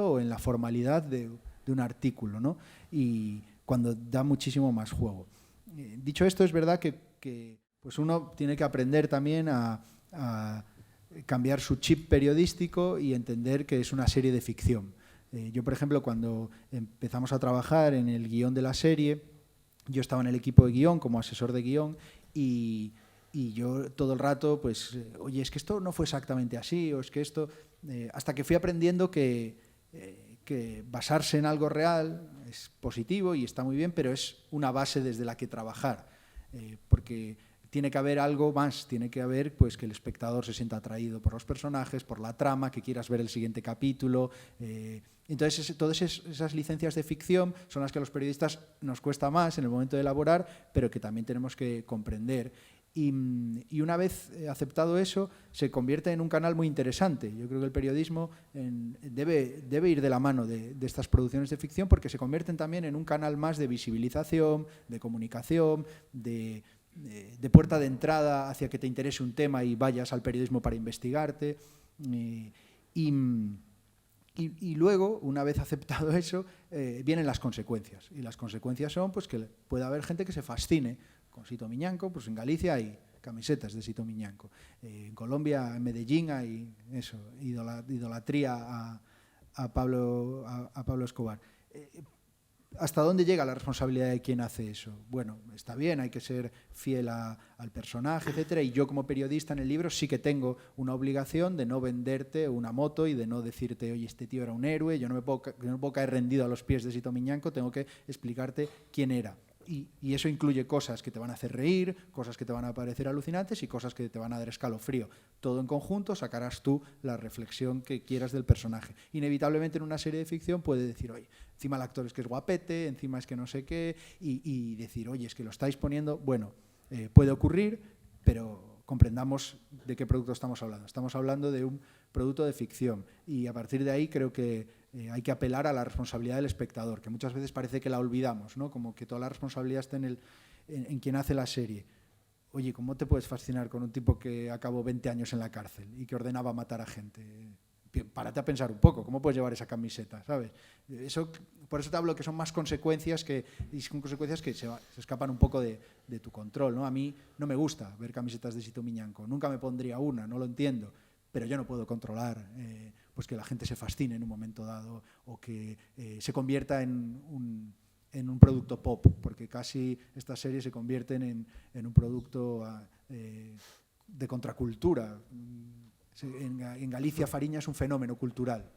o en la formalidad de un artículo, ¿no? Y cuando da muchísimo más juego. Dicho esto, es verdad que pues uno tiene que aprender también a cambiar su chip periodístico y entender que es una serie de ficción. Yo, por ejemplo, cuando empezamos a trabajar en el guión de la serie, yo estaba en el equipo de guión como asesor de guión y yo todo el rato, pues, oye, es que esto no fue exactamente así, o es que esto... hasta que fui aprendiendo que basarse en algo real es positivo y está muy bien, pero es una base desde la que trabajar, porque tiene que haber algo más, tiene que haber pues, que el espectador se sienta atraído por los personajes, por la trama, que quieras ver el siguiente capítulo. Entonces, todas esas licencias de ficción son las que a los periodistas nos cuesta más en el momento de elaborar, pero que también tenemos que comprender. Y una vez aceptado eso, se convierte en un canal muy interesante. Yo creo que el periodismo debe ir de la mano de estas producciones de ficción porque se convierten también en un canal más de visibilización, de comunicación, de puerta de entrada hacia que te interese un tema y vayas al periodismo para investigarte. Y luego, una vez aceptado eso, vienen las consecuencias. Y las consecuencias son pues, que puede haber gente que se fascine con Sito Miñanco. Pues en Galicia hay camisetas de Sito Miñanco. En Colombia, en Medellín, hay eso, idolatría a Pablo Escobar. ¿Hasta dónde llega la responsabilidad de quien hace eso? Bueno, está bien, hay que ser fiel al personaje, etcétera, y yo como periodista en el libro sí que tengo una obligación de no venderte una moto y de no decirte, oye, este tío era un héroe, yo no me puedo caer rendido a los pies de Sito Miñanco, tengo que explicarte quién era. Y eso incluye cosas que te van a hacer reír, cosas que te van a parecer alucinantes y cosas que te van a dar escalofrío. Todo en conjunto sacarás tú la reflexión que quieras del personaje. Inevitablemente en una serie de ficción puede decir, oye, encima el actor es que es guapete, encima es que no sé qué, y decir, oye, es que lo estáis poniendo... Bueno, puede ocurrir, pero comprendamos de qué producto estamos hablando. Estamos hablando de un producto de ficción y a partir de ahí creo que hay que apelar a la responsabilidad del espectador, que muchas veces parece que la olvidamos, ¿no? Como que toda la responsabilidad está en quien hace la serie. Oye, ¿cómo te puedes fascinar con un tipo que acabó 20 años en la cárcel y que ordenaba matar a gente? Párate a pensar un poco, ¿cómo puedes llevar esa camiseta? ¿Sabes? Por eso te hablo que son más consecuencias que se escapan un poco de tu control, ¿no? A mí no me gusta ver camisetas de Sito Miñanco, nunca me pondría una, no lo entiendo, pero yo no puedo controlar pues que la gente se fascine en un momento dado o que se convierta en un producto pop, porque casi estas series se convierten en un producto de contracultura. En Galicia Fariña es un fenómeno cultural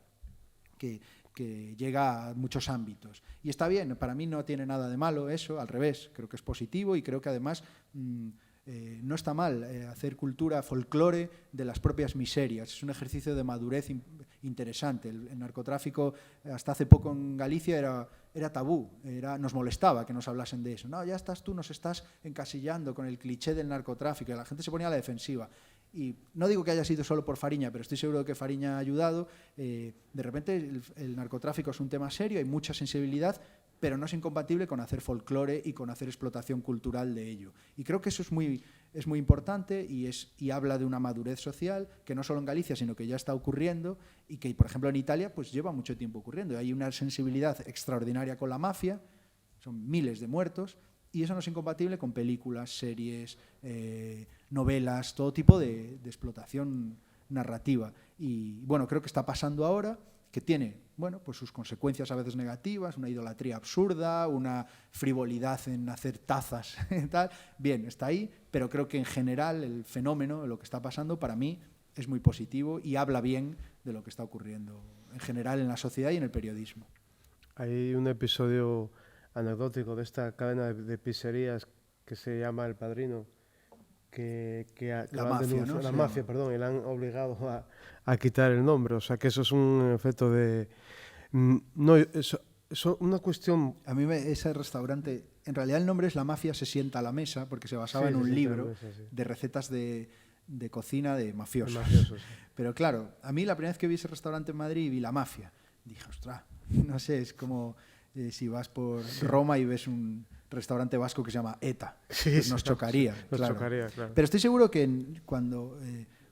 que llega a muchos ámbitos. Y está bien, para mí no tiene nada de malo eso, al revés, creo que es positivo y creo que además no está mal hacer cultura, folclore de las propias miserias. Es un ejercicio de madurez interesante. El narcotráfico hasta hace poco en Galicia era tabú, nos molestaba que nos hablasen de eso. No, ya estás tú, nos estás encasillando con el cliché del narcotráfico y la gente se ponía a la defensiva. Y no digo que haya sido solo por Fariña, pero estoy seguro de que Fariña ha ayudado. De repente el narcotráfico es un tema serio, hay mucha sensibilidad, pero no es incompatible con hacer folclore y con hacer explotación cultural de ello. Y creo que eso es muy importante y habla de una madurez social que no solo en Galicia, sino que ya está ocurriendo y que, por ejemplo, en Italia pues lleva mucho tiempo ocurriendo. Hay una sensibilidad extraordinaria con la mafia, son miles de muertos, y eso no es incompatible con películas, series, novelas, todo tipo de explotación narrativa. Y bueno, creo que está pasando ahora, que tiene, bueno, pues sus consecuencias a veces negativas, una idolatría absurda, una frivolidad en hacer tazas y tal. Bien, está ahí, pero creo que en general el fenómeno, lo que está pasando, para mí es muy positivo y habla bien de lo que está ocurriendo en general en la sociedad y en el periodismo. Hay un episodio anecdótico de esta cadena de pizzerías que se llama El Padrino, la mafia, ¿no? La mafia, perdón, y la han obligado a quitar el nombre. O sea que eso es un efecto de... No, eso una cuestión... A mí ese restaurante, en realidad el nombre es La Mafia se sienta a la mesa, porque se basaba en un libro de recetas de cocina de mafiosos. Sí. Pero claro, a mí la primera vez que vi ese restaurante en Madrid y vi La Mafia, dije, ostras, no sé, es como si vas por Roma y ves un restaurante vasco que se llama ETA, pues nos chocaría. Nos chocaría, claro. Pero estoy seguro que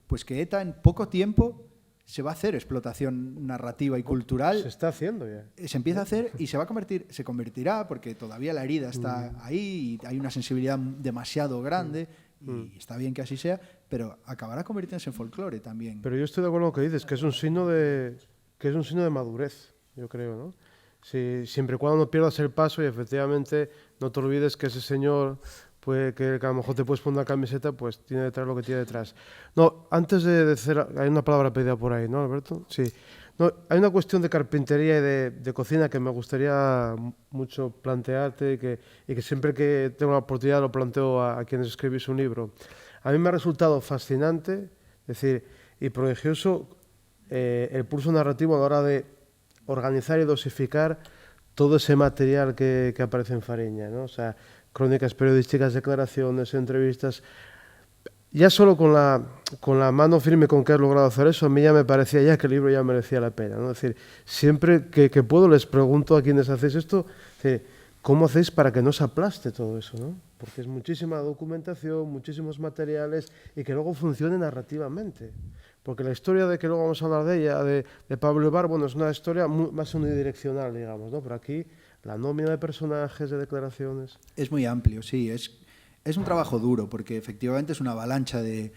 pues que ETA en poco tiempo se va a hacer explotación narrativa y cultural. Se está haciendo ya. Se empieza a hacer y se convertirá, porque todavía la herida está ahí y hay una sensibilidad demasiado grande y está bien que así sea, pero acabará convirtiéndose en folclore también. Pero yo estoy de acuerdo con lo que dices, que es un signo de madurez, yo creo, ¿no? Siempre y cuando no pierdas el paso y efectivamente no te olvides que ese señor, pues, que a lo mejor te puedes poner una camiseta, pues tiene detrás lo que tiene detrás. No, antes de hacer, hay una palabra pedida por ahí, ¿no, Alberto? Sí. No, hay una cuestión de carpintería y de cocina que me gustaría mucho plantearte y que siempre que tengo la oportunidad lo planteo a quienes escribís un libro. A mí me ha resultado fascinante, es decir, y prodigioso el pulso narrativo a la hora de organizar y dosificar todo ese material que aparece en Fariña, ¿no? O sea, crónicas periodísticas, declaraciones, entrevistas. Ya solo con la mano firme con que has logrado hacer eso, a mí ya me parecía ya que el libro ya merecía la pena, ¿no? Es decir, siempre que puedo les pregunto a quienes hacéis esto, ¿cómo hacéis para que no se aplaste todo eso, ¿no? Porque es muchísima documentación, muchísimos materiales y que luego funcione narrativamente. Porque la historia de que luego vamos a hablar de ella, de Pablo Ibar, bueno, es una historia más unidireccional, digamos, ¿no? Pero aquí la nómina de personajes, de declaraciones... Es muy amplio, sí. Es un trabajo duro porque efectivamente es una avalancha de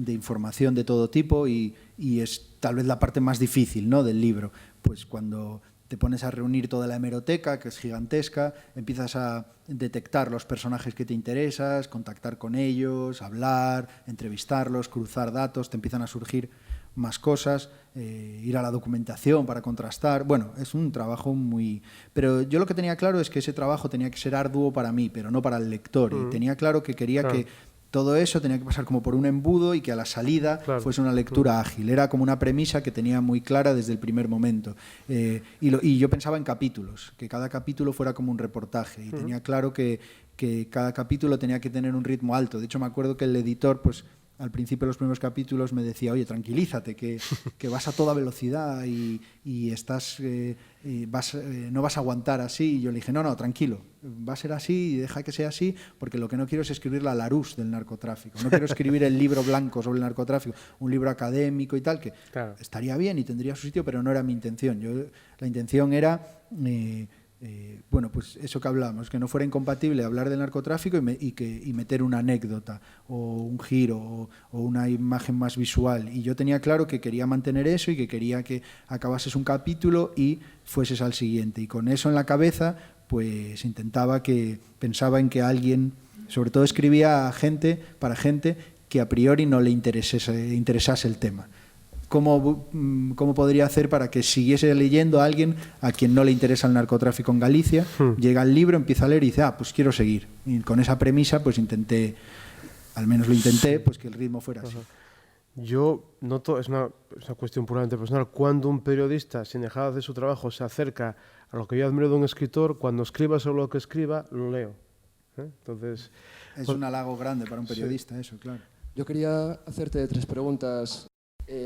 información de todo tipo y es tal vez la parte más difícil, ¿no?, del libro. Pues cuando te pones a reunir toda la hemeroteca, que es gigantesca, empiezas a detectar los personajes que te interesas, contactar con ellos, hablar, entrevistarlos, cruzar datos, te empiezan a surgir más cosas, ir a la documentación para contrastar. Bueno, es un trabajo muy... Pero yo lo que tenía claro es que ese trabajo tenía que ser arduo para mí, pero no para el lector. Y tenía claro que quería que todo eso tenía que pasar como por un embudo y que a la salida fuese una lectura ágil. Era como una premisa que tenía muy clara desde el primer momento. Y yo pensaba en capítulos, que cada capítulo fuera como un reportaje. Y tenía claro que cada capítulo tenía que tener un ritmo alto. De hecho, me acuerdo que el editor, pues, al principio de los primeros capítulos me decía, oye, tranquilízate, que vas a toda velocidad y no vas a aguantar así. Y yo le dije, no, tranquilo, va a ser así y deja que sea así, porque lo que no quiero es escribir la Larousse del narcotráfico. No quiero escribir el libro blanco sobre el narcotráfico, un libro académico y tal, que estaría bien y tendría su sitio, pero no era mi intención. La intención era... bueno, pues eso que hablamos, que no fuera incompatible hablar del narcotráfico y meter una anécdota o un giro o una imagen más visual. Y yo tenía claro que quería mantener eso y que quería que acabases un capítulo y fueses al siguiente. Y con eso en la cabeza, pues pensaba en que alguien, sobre todo escribía para gente que a priori no le interesase el tema. ¿Cómo podría hacer para que siguiese leyendo a alguien a quien no le interesa el narcotráfico en Galicia? Llega el libro, empieza a leer y dice, pues quiero seguir. Y con esa premisa, pues al menos lo intenté, pues que el ritmo fuera así. Yo noto, es una cuestión puramente personal, cuando un periodista, sin dejar de hacer su trabajo, se acerca a lo que yo admiro de un escritor, cuando escriba sobre lo que escriba, lo leo. Entonces, es un halago grande para un periodista, eso, claro. Yo quería hacerte 3 preguntas.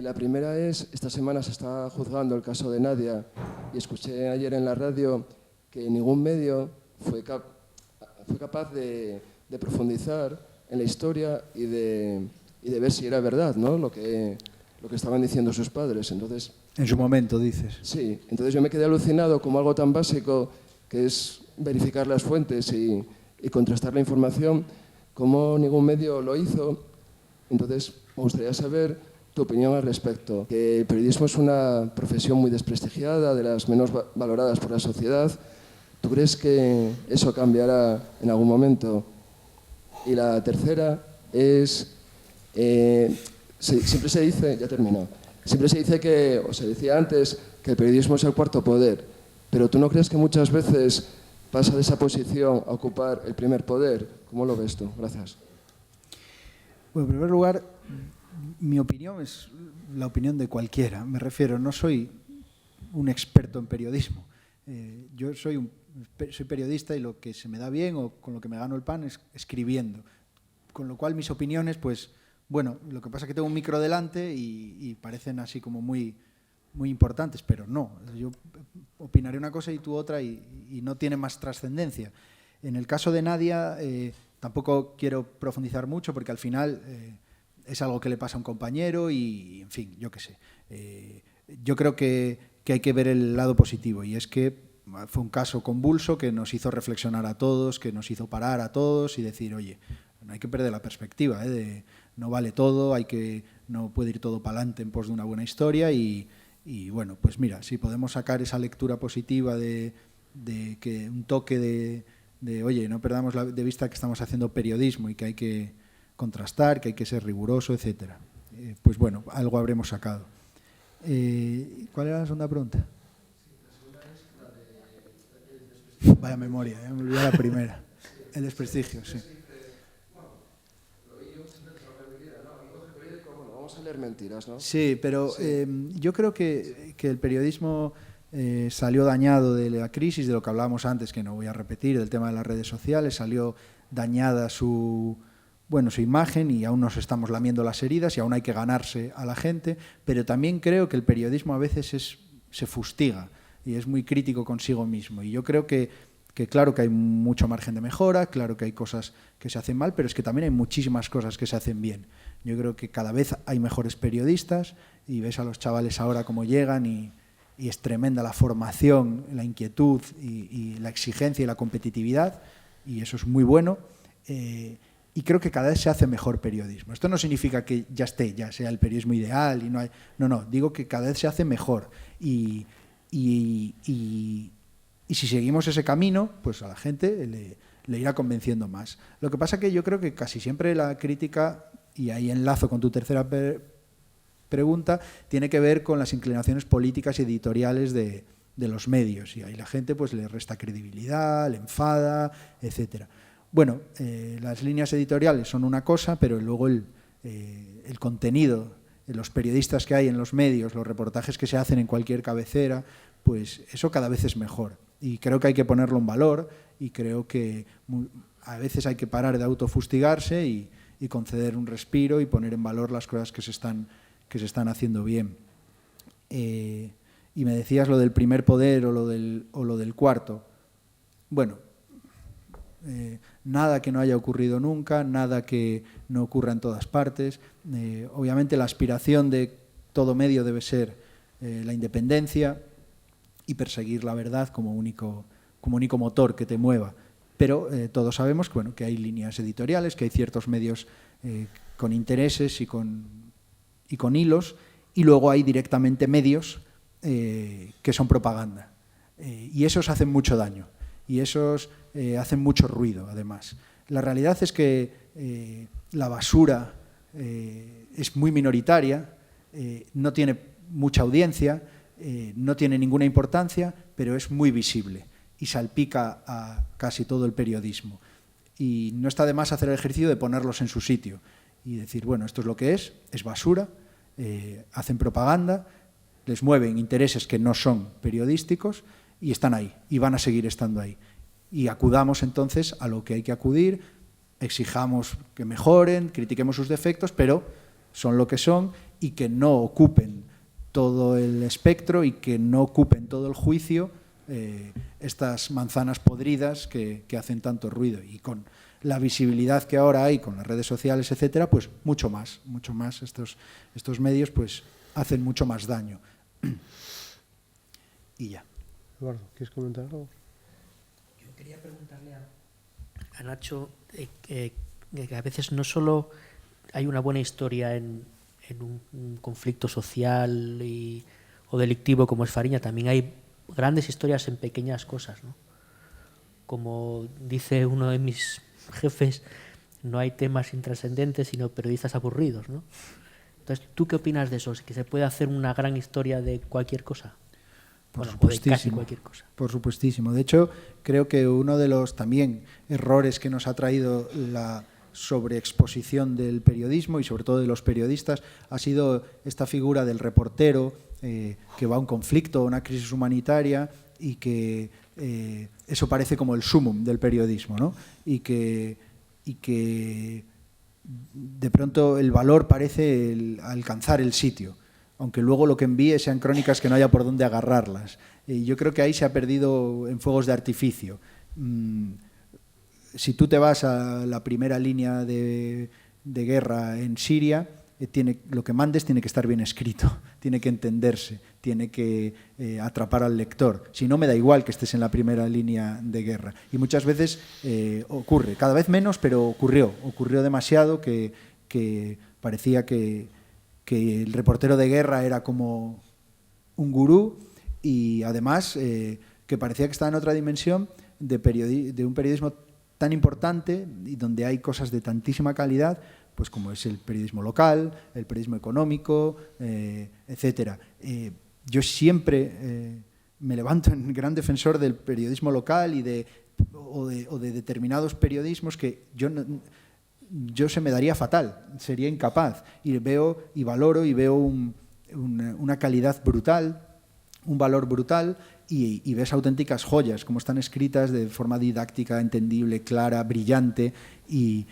La primera es, esta semana se está juzgando el caso de Nadia y escuché ayer en la radio que ningún medio fue capaz de profundizar en la historia y de ver si era verdad, ¿no?, lo que estaban diciendo sus padres. Entonces, en su momento, dices. Sí, entonces yo me quedé alucinado como algo tan básico que es verificar las fuentes y contrastar la información, como ningún medio lo hizo. Entonces, me gustaría saber tu opinión al respecto. Que el periodismo es una profesión muy desprestigiada, de las menos valoradas por la sociedad. ¿Tú crees que eso cambiará en algún momento? Y la tercera es, siempre se dice, ya termino, siempre se dice que, o se decía antes, que el periodismo es el cuarto poder, pero ¿tú no crees que muchas veces pasa de esa posición a ocupar el primer poder? ¿Cómo lo ves tú? Gracias. Bueno, en primer lugar, mi opinión es la opinión de cualquiera. Me refiero, no soy un experto en periodismo. Yo soy periodista y lo que se me da bien o con lo que me gano el pan es escribiendo. Con lo cual mis opiniones, pues, bueno, lo que pasa es que tengo un micro delante y parecen así como muy, muy importantes, pero no. Yo opinaré una cosa y tú otra y no tiene más trascendencia. En el caso de Nadia, tampoco quiero profundizar mucho porque al final... es algo que le pasa a un compañero y, en fin, yo qué sé. Yo creo que hay que ver el lado positivo, y es que fue un caso convulso que nos hizo reflexionar a todos, que nos hizo parar a todos y decir, oye, no hay que perder la perspectiva, de no vale todo, no puede ir todo para adelante en pos de una buena historia, y bueno, pues mira, si podemos sacar esa lectura positiva de que un toque de oye, no perdamos de vista que estamos haciendo periodismo y que hay que contrastar, que hay que ser riguroso, etcétera. Pues bueno, algo habremos sacado. ¿Cuál era la segunda pregunta? Vaya memoria, me olvidé la primera. El desprestigio, sí. Vamos a leer mentiras, ¿no? Sí, pero yo creo que el periodismo salió dañado de la crisis, de lo que hablábamos antes, que no voy a repetir, del tema de las redes sociales, salió dañada su imagen, y aún nos estamos lamiendo las heridas y aún hay que ganarse a la gente, pero también creo que el periodismo a veces se fustiga y es muy crítico consigo mismo, y yo creo que claro que hay mucho margen de mejora, claro que hay cosas que se hacen mal, pero es que también hay muchísimas cosas que se hacen bien. Yo creo que cada vez hay mejores periodistas, y ves a los chavales ahora cómo llegan, y es tremenda la formación, la inquietud y la exigencia y la competitividad, y eso es muy bueno. Y creo que cada vez se hace mejor periodismo. Esto no significa que ya sea el periodismo ideal y no, digo que cada vez se hace mejor, y si seguimos ese camino, pues a la gente le irá convenciendo más. Lo que pasa que yo creo que casi siempre la crítica, y ahí enlazo con tu tercera pregunta, tiene que ver con las inclinaciones políticas y editoriales de los medios, y ahí la gente pues le resta credibilidad, le enfada, etcétera. Bueno, las líneas editoriales son una cosa, pero luego el contenido, los periodistas que hay en los medios, los reportajes que se hacen en cualquier cabecera, pues eso cada vez es mejor. Y creo que hay que ponerlo en valor, y creo que a veces hay que parar de autofustigarse y conceder un respiro y poner en valor las cosas que se están haciendo bien. Y me decías lo del primer poder o lo del cuarto. Bueno, nada que no haya ocurrido nunca, nada que no ocurra en todas partes. Obviamente la aspiración de todo medio debe ser la independencia y perseguir la verdad como único motor que te mueva. Pero todos sabemos que hay líneas editoriales, que hay ciertos medios con intereses y con hilos, y luego hay directamente medios que son propaganda. Y esos hacen mucho daño, y esos hacen mucho ruido, además. La realidad es que la basura es muy minoritaria, no tiene mucha audiencia, no tiene ninguna importancia, pero es muy visible y salpica a casi todo el periodismo. Y no está de más hacer el ejercicio de ponerlos en su sitio y decir, bueno, esto es lo que es basura, hacen propaganda, les mueven intereses que no son periodísticos y están ahí, y van a seguir estando ahí. Y acudamos entonces a lo que hay que acudir, exijamos que mejoren, critiquemos sus defectos, pero son lo que son, y que no ocupen todo el espectro y que no ocupen todo el juicio estas manzanas podridas que hacen tanto ruido. Y con la visibilidad que ahora hay con las redes sociales, etcétera, pues mucho más estos medios pues hacen mucho más daño. Y ya. Eduardo, ¿quieres comentar algo? Yo quería preguntarle a Nacho que a veces no solo hay una buena historia en un conflicto social o delictivo como es Fariña, también hay grandes historias en pequeñas cosas, ¿no? Como dice uno de mis jefes, no hay temas intrascendentes sino periodistas aburridos, ¿no? Entonces, ¿tú qué opinas de eso? ¿Que se puede hacer una gran historia de cualquier cosa? Por Bueno, supuestísimo, de casi cualquier cosa. Por supuestísimo. De hecho, creo que uno de los también errores que nos ha traído la sobreexposición del periodismo y sobre todo de los periodistas ha sido esta figura del reportero que va a un conflicto, a una crisis humanitaria, y que eso parece como el sumum del periodismo, ¿no? Y que de pronto el valor parece alcanzar el sitio, aunque luego lo que envíe sean crónicas que no haya por dónde agarrarlas. Y yo creo que ahí se ha perdido en fuegos de artificio. Si tú te vas a la primera línea de guerra en Siria, lo que mandes tiene que estar bien escrito, tiene que entenderse, tiene que atrapar al lector. Si no, me da igual que estés en la primera línea de guerra. Y muchas veces ocurre, cada vez menos, pero ocurrió demasiado que parecía que el reportero de guerra era como un gurú y además que parecía que estaba en otra dimensión de un periodismo tan importante y donde hay cosas de tantísima calidad, pues como es el periodismo local, el periodismo económico, etcétera. Yo siempre me levanto en gran defensor del periodismo local o de determinados periodismos que yo se me daría fatal, sería incapaz. Y veo y valoro y veo una calidad brutal, un valor brutal, y ves auténticas joyas, como están escritas de forma didáctica, entendible, clara, brillante, y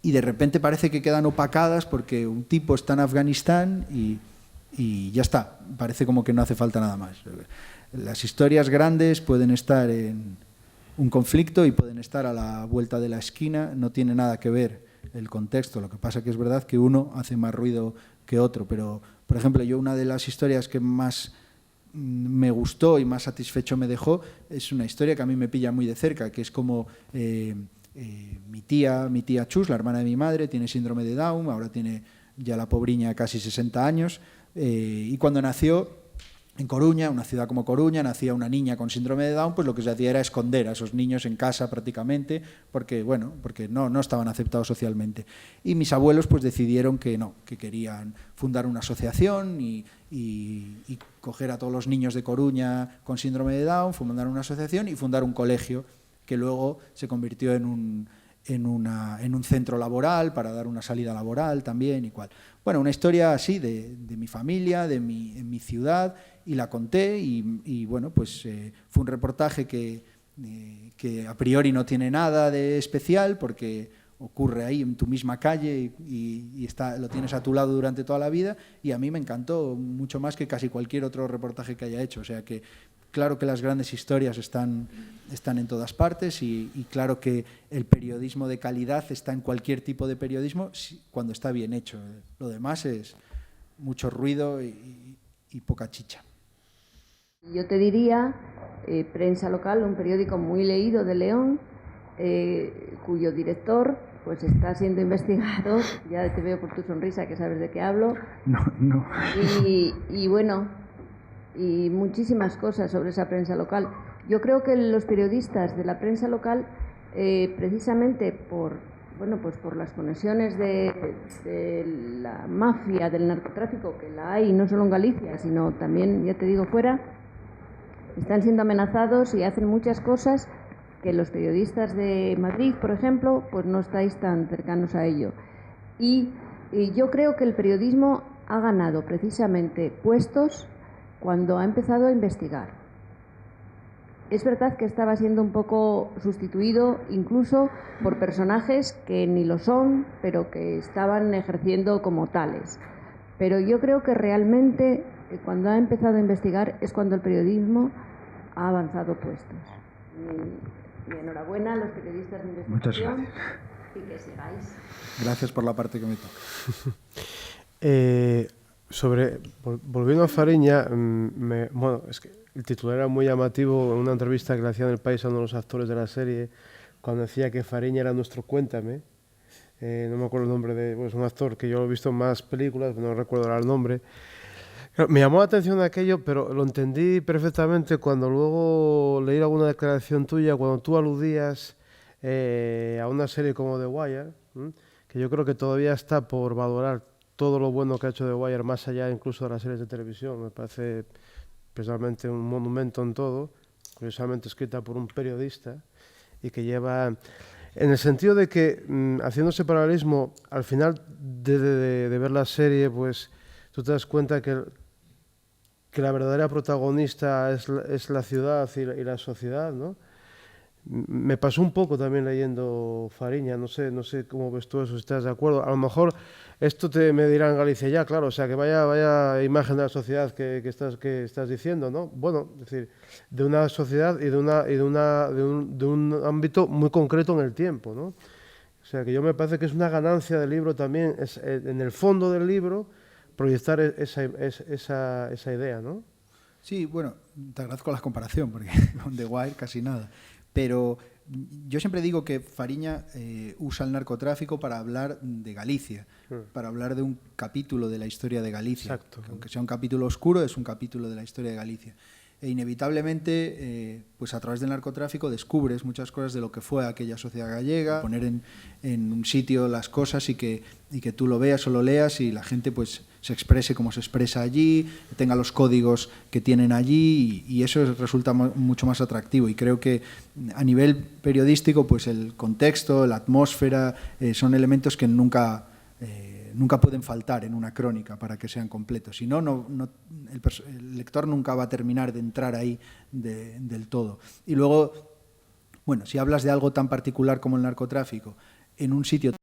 de repente parece que quedan opacadas porque un tipo está en Afganistán y ya está, parece como que no hace falta nada más. Las historias grandes pueden estar en un conflicto y pueden estar a la vuelta de la esquina, no tiene nada que ver el contexto, lo que pasa que es verdad que uno hace más ruido que otro, pero por ejemplo yo una de las historias que más me gustó y más satisfecho me dejó es una historia que a mí me pilla muy de cerca, que es como mi tía Chus, la hermana de mi madre, tiene síndrome de Down, ahora tiene ya la pobriña casi 60 años, y cuando nació en Coruña, una ciudad como Coruña, nacía una niña con síndrome de Down, pues lo que se hacía era esconder a esos niños en casa prácticamente, porque no estaban aceptados socialmente. Y mis abuelos pues decidieron que no, que querían fundar una asociación y coger a todos los niños de Coruña con síndrome de Down, fundar una asociación y fundar un colegio que luego se convirtió en un centro laboral para dar una salida laboral también y cual. Bueno, una historia así de mi familia, en mi ciudad, y la conté y bueno, pues fue un reportaje que a priori no tiene nada de especial porque ocurre ahí en tu misma calle y lo tienes a tu lado durante toda la vida, y a mí me encantó mucho más que casi cualquier otro reportaje que haya hecho. O sea que claro que las grandes historias están en todas partes y claro que el periodismo de calidad está en cualquier tipo de periodismo cuando está bien hecho. Lo demás es mucho ruido y poca chicha. Yo te diría Prensa Local, un periódico muy leído de León, cuyo director pues está siendo investigado. Ya te veo por tu sonrisa que sabes de qué hablo. No. Y bueno, y muchísimas cosas sobre esa prensa local. Yo creo que los periodistas de la prensa local, precisamente por las conexiones de la mafia del narcotráfico, que la hay no solo en Galicia, sino también, ya te digo, fuera, están siendo amenazados y hacen muchas cosas que los periodistas de Madrid, por ejemplo, pues no estáis tan cercanos a ello. Y yo creo que el periodismo ha ganado precisamente puestos cuando ha empezado a investigar. Es verdad que estaba siendo un poco sustituido incluso por personajes que ni lo son, pero que estaban ejerciendo como tales. Pero yo creo que realmente cuando ha empezado a investigar es cuando el periodismo ha avanzado puestos. Mi enhorabuena a los periodistas de investigación. Muchas gracias. Y que sigáis. Gracias por la parte que me toca. Volviendo a Fariña, bueno, es que el titular era muy llamativo en una entrevista que le hacía en El País a uno de los actores de la serie, cuando decía que Fariña era nuestro Cuéntame. No me acuerdo el nombre de... Pues un actor que yo he visto en más películas, pero no recuerdo ahora el nombre. Me llamó la atención aquello, pero lo entendí perfectamente cuando luego leí alguna declaración tuya, cuando tú aludías a una serie como The Wire, que yo creo que todavía está por valorar todo lo bueno que ha hecho The Wire, más allá incluso de las series de televisión. Me parece personalmente un monumento en todo, curiosamente escrita por un periodista, y que lleva... En el sentido de que, haciendo ese paralelismo, al final de ver la serie, pues tú te das cuenta que la verdadera protagonista es la ciudad y la sociedad, ¿no? Me pasó un poco también leyendo Fariña, no sé cómo ves tú eso, si estás de acuerdo. A lo mejor esto me dirá en Galicia ya, claro, o sea, que vaya imagen de la sociedad que estás diciendo, ¿no? Bueno, es decir, de una sociedad y de un ámbito muy concreto en el tiempo, ¿no? O sea, que yo me parece que es una ganancia del libro también, es, en el fondo del libro, proyectar esa idea, ¿no? Sí, bueno, te agradezco la comparación, porque con The Wire casi nada. Pero yo siempre digo que Fariña usa el narcotráfico para hablar de Galicia, para hablar de un capítulo de la historia de Galicia. Exacto. Que aunque sea un capítulo oscuro, es un capítulo de la historia de Galicia. E inevitablemente, pues a través del narcotráfico descubres muchas cosas de lo que fue aquella sociedad gallega, poner en un sitio las cosas y que tú lo veas o lo leas y la gente pues se exprese como se expresa allí, tenga los códigos que tienen allí y eso resulta mucho más atractivo. Y creo que a nivel periodístico, pues el contexto, la atmósfera, son elementos que nunca pueden faltar en una crónica para que sean completos. Si no, el lector nunca va a terminar de entrar ahí del todo. Y luego, bueno, si hablas de algo tan particular como el narcotráfico, en un sitio